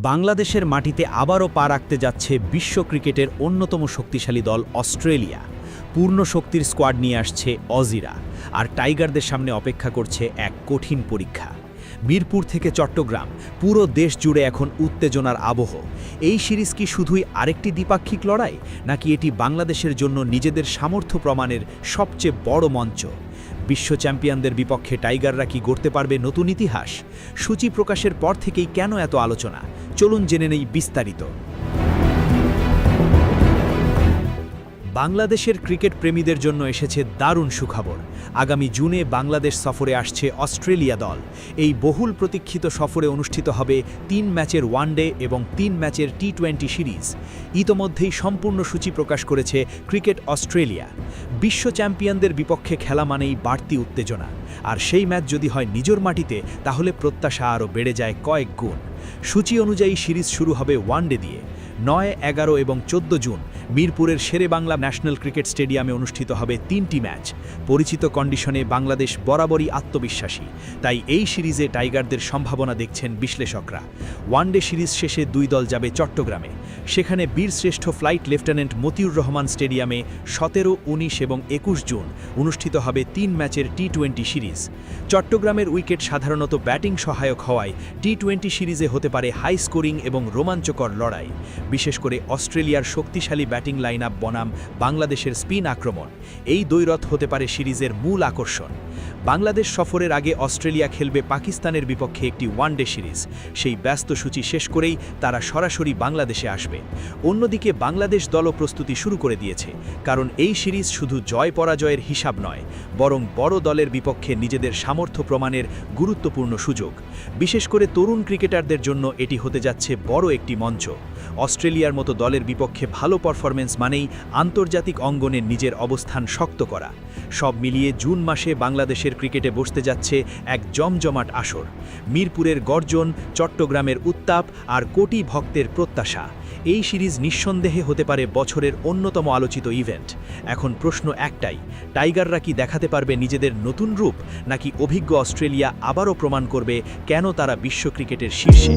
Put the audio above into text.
বাংলাদেশের মাটিতে আবারও পা রাখতে যাচ্ছে বিশ্ব ক্রিকেটের অন্যতম শক্তিশালী দল অস্ট্রেলিয়া। পূর্ণ শক্তির স্কোয়াড নিয়ে আসছে অজিরা, আর টাইগারদের সামনে অপেক্ষা করছে এক কঠিন পরীক্ষা। মিরপুর থেকে চট্টগ্রাম, পুরো দেশ জুড়ে এখন উত্তেজনার আবহ। এই সিরিজ কি শুধুই আরেকটি দ্বিপাক্ষিক লড়াই, নাকি এটি বাংলাদেশের জন্য নিজেদের সামর্থ্য প্রমাণের সবচেয়ে বড় মঞ্চ? বিশ্ব চ্যাম্পিয়নদের বিপক্ষে টাইগাররা কি গড়তে পারবে নতুন ইতিহাস? সূচি প্রকাশের পর থেকেই কেন এত আলোচনা? চলুন জেনে নেই বিস্তারিত। বাংলাদেশের ক্রিকেট প্রেমীদের জন্য এসেছে দারুণ সুখবর। আগামী জুনে বাংলাদেশ সফরে আসছে অস্ট্রেলিয়া দল। এই বহুল প্রতীক্ষিত সফরে অনুষ্ঠিত হবে ৩ ম্যাচের ওয়ানডে এবং ৩ ম্যাচের টি-20 সিরিজ। ইতোমধ্যেই সম্পূর্ণ সূচি প্রকাশ করেছে ক্রিকেট অস্ট্রেলিয়া। বিশ্ব চ্যাম্পিয়নদের বিপক্ষে খেলা মানেই বাড়তি উত্তেজনা, আর সেই ম্যাচ যদি হয় নিজের মাটিতে, তাহলে প্রত্যাশা আরও বেড়ে যায় কয়েক গুণ। সূচি অনুযায়ী সিরিজ শুরু হবে ওয়ানডে দিয়ে। ৯, ১১ এবং ১৪ জুন মিরপুরের শেরেবাংলা ন্যাশনাল ক্রিকেট স্টেডিয়ামে অনুষ্ঠিত হবে ৩টি ম্যাচ। পরিচিত কন্ডিশনে বাংলাদেশ বরাবরই আত্মবিশ্বাসী, তাই এই সিরিজে টাইগারদের সম্ভাবনা দেখছেন বিশ্লেষকরা। ওয়ানডে সিরিজ শেষে ২ দল যাবে চট্টগ্রামে। সেখানে বীরশ্রেষ্ঠ ফ্লাইট লেফটেন্যান্ট মতিউর রহমান স্টেডিয়ামে ১৭, ১৯ এবং ২১ জুন অনুষ্ঠিত হবে ৩ ম্যাচের টি-20 সিরিজ। চট্টগ্রামের উইকেট সাধারণত ব্যাটিং সহায়ক হওয়ায় টি-20 সিরিজে হতে পারে হাই স্কোরিং এবং রোমাঞ্চকর লড়াই। বিশেষ করে অস্ট্রেলিয়ার শক্তিশালী ব্যাটিং লাইন আপ বনাম বাংলাদেশের স্পিন আক্রমণ, এই দ্বৈরথ হতে পারে সিরিজের মূল আকর্ষণ। বাংলাদেশ সফরের আগে অস্ট্রেলিয়া খেলবে পাকিস্তানের বিপক্ষে একটি ওয়ানডে সিরিজ। সেই ব্যস্ত সূচি শেষ করেই তারা সরাসরি বাংলাদেশে আসবে। অন্যদিকে বাংলাদেশ দলও প্রস্তুতি শুরু করে দিয়েছে, কারণ এই সিরিজ শুধু জয় পরাজয়ের হিসাব নয়, বরং বড় দলের বিপক্ষে নিজেদের সামর্থ্য প্রমাণের গুরুত্বপূর্ণ সুযোগ। বিশেষ করে তরুণ ক্রিকেটারদের জন্য এটি হতে যাচ্ছে বড় একটি মঞ্চ। অস্ট্রেলিয়ার মতো দলের বিপক্ষে ভালো পারফরম্যান্স মানেই আন্তর্জাতিক অঙ্গনে নিজের অবস্থান শক্ত করা। সব মিলিয়ে জুন মাসে বাংলাদেশের ক্রিকেটে বসতে যাচ্ছে এক জমজমাট আসর। মিরপুরের গর্জন, চট্টগ্রামের উত্তাপ আর কোটি ভক্তের প্রত্যাশা। এই সিরিজ নিঃসন্দেহে হতে পারে বছরের অন্যতম আলোচিত ইভেন্ট। এখন প্রশ্ন একটাই, টাইগাররা কি দেখাতে পারবে নিজেদের নতুন রূপ, নাকি অভিজ্ঞ অস্ট্রেলিয়া আবারও প্রমাণ করবে কেন তারা বিশ্ব ক্রিকেটের শীর্ষে?